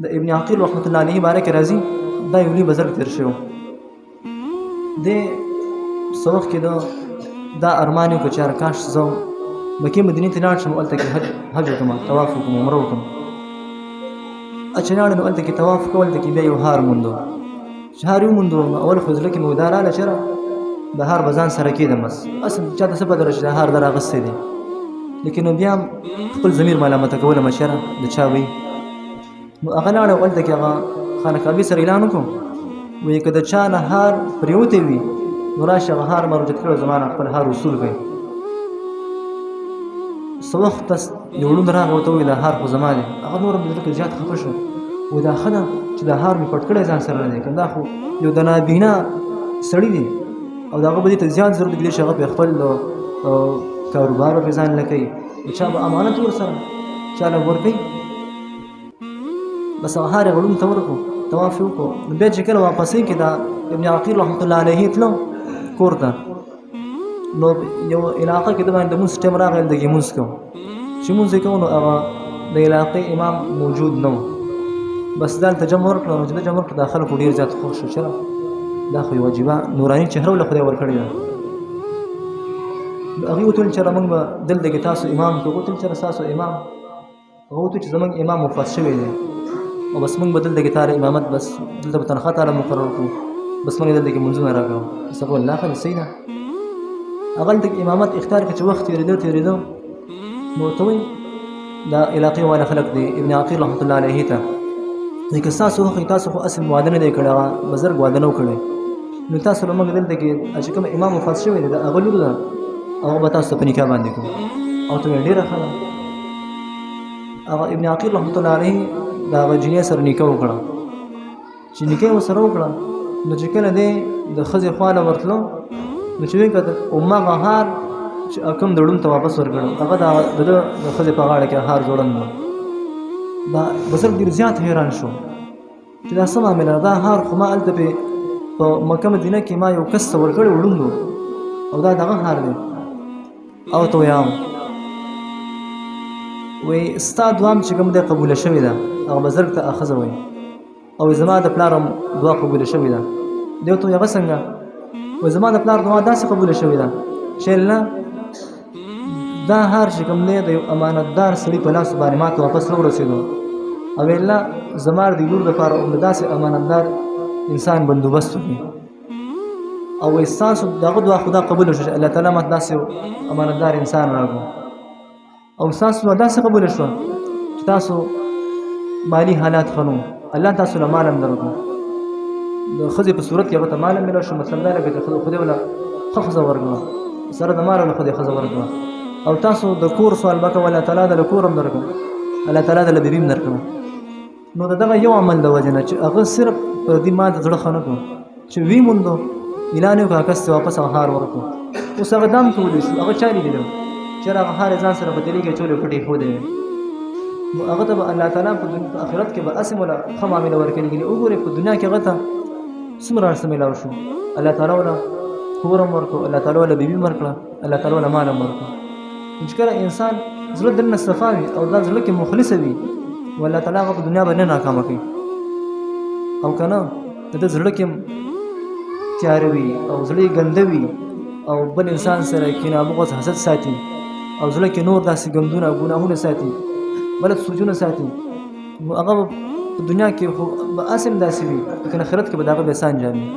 د ابن عقیل رحمت الله علیه باره کې راځي دا یو لوی بزرګ تیر شو د سوخ کې دا ارمان یو چې کاش زو مکه مدینه ته لاړ شم ولته کې حج وکم طواف وکم عمره وکم اچناړ نو ولته کې طواف کول ته کې بیا یو هار موندو شهر یو موندو اول خو ځل کې مو داراله چر د هار بزان سره کېدم بس اصل چا د سبا درشه د هار دراغستې دي لیکن بیا خپل ضمیر ملامت کوله مشره د چا وی نو هغه لاړ ولته کې هغه خانقابي سره اعلان وکړ وی که د چا نه هار پریوتی وي نو راشه هغه هار مرجت کړو زمانه خپل هار وصول کړي څه وخت یو لوند راغی ورته وویل دا هار خو زما دی هغه نور هم زړه کې زیات خفه شو وایي دا ښه ده چې دا هار مې پټ کړی ځان سره نه دی که دا خو یو د نابینا سړي دی او د هغه به دې ته زیات ضرورت کېدی چې هغه پرې خپل کاروبار به پرې ځان نه کوي چا به امانت ورسره چا له ورکوي بس هغه هار یې غړون ته ورکړو طواف یې وکړو نو بیا چې کله واپسې کې دا ابن عقیل رحمت الله علیه تلو کور ته نو یو علاقه کې د باندې مونږ ټیم راغی دغه مونږ کوو چې مونږ کوو نو هغه د علاقې امام موجود نه بس دا تجمع ورکړو نو چې د جمع په داخله کو ډیر زیات خوښ شو چې دا خو واجبہ نوراني چهره ول خدای ورکړی دا هغه وتل چې موږ دلته تاسو امام کو وتل چې تاسو امام هغه ته چې زمونږ امام وفات شوی دی او بس موږ بدل دغه تار امامت بس دلته په تنخواه تعالی مقرر کړو بس موږ دلته منځونه راغلو سبو الله خل سیدا اغل د امامت اختیار کړ چې وخت تیریدو نو توي دا علاقې والا خلق دی ابن عقیل رحمت الله علیه ته لیکن تاسو خو اصل مواده نه دی کړه بزرګ واده نه کړي نو تاسو موږ دلته کې چې کوم امام وفات شوی دی دا اغلو ده او به تاسو په نکاح باندې کو او ته ډیره ښه ابن عقیل رحمت الله علیه دا غجنی سره نکاح وکړه چې نکاح وسره وکړه نو چې کله دی د خزې خواله ورتلو نو چې وکړه او ما هار چې کوم دړون ته واپس ورکړو هغه د خزې په غاړه کې هار جوړند دا بزرګ ډیر زیات حیران شو چې دا سم عمل دا هار خو ما الته په مکه مدینه کې ما یو کس ورکړ وړوندو او دا دغه هار دی او ته یام وی استاد دوام چې کوم دی قبول شوی ده هغه بزرګ ته اخذ وي او زما د پلارم دعا قبول شوی ده دیو ته هغه څنګه و زما د پلار دعا داسې قبول شوی ده شیلنا دا هر چې کوم دی د امانتدار سړي په لاس باندې ما ته واپس ورسېدو او الله زمار دی لور د لپاره او داسې امانتدار انسان بندوبست وکړي او احساس دغه دعا خدا قبول شو الله تعالی مت داسې امانتدار انسان راغو او تاسو داسې قبول شو چې تاسو مالی حالات خنو الله تاسو له مال هم درکو د خزې په صورت کې هغه ته مال هم ملو شو مطلب دا لکه خدای ولا خزه ورغله سره د مال له خدای خزه ورغله او تاسو د کور سوال وکړه الله تعالی د کور هم درکو الله تعالی د لبیم درکو نو دغه یو عمل د وجنه چې هغه صرف پر دې ماده زړه خنه کو چې وی مونږ ميلانو کا کس واپس هار ورکو اوس هغه دام کولی شو هغه چاري دي چې هغه هر ځان سره په دلی کې چولې پټي خو دی نو هغه ته الله تعالی په آخرت کې به اسم ولا خمامل ورکړي وګوره په دنیا کې هغه ته سمرا سملاو شو الله تعالی ولا کورم ورکو الله تعالی ولا بیبي ورکړه الله تعالی ولا مال ورکړه چې کله انسان زړه دنه صفاوي او دا زړه کې مخلص وي والله تعالی هغه په دنیا باندې ناکام کوي او کنه د زړه کې تیاروي او زړه ګندوي او بل انسان سره کینه بغض حسد ساتي او زړه کې نور داسې ګمدونه او ګناهونه ساتي بل سوجونه ساتي هغه په دنیا کې خو به اسم داسې وي لیکن آخرت کې به دغه به سان جامي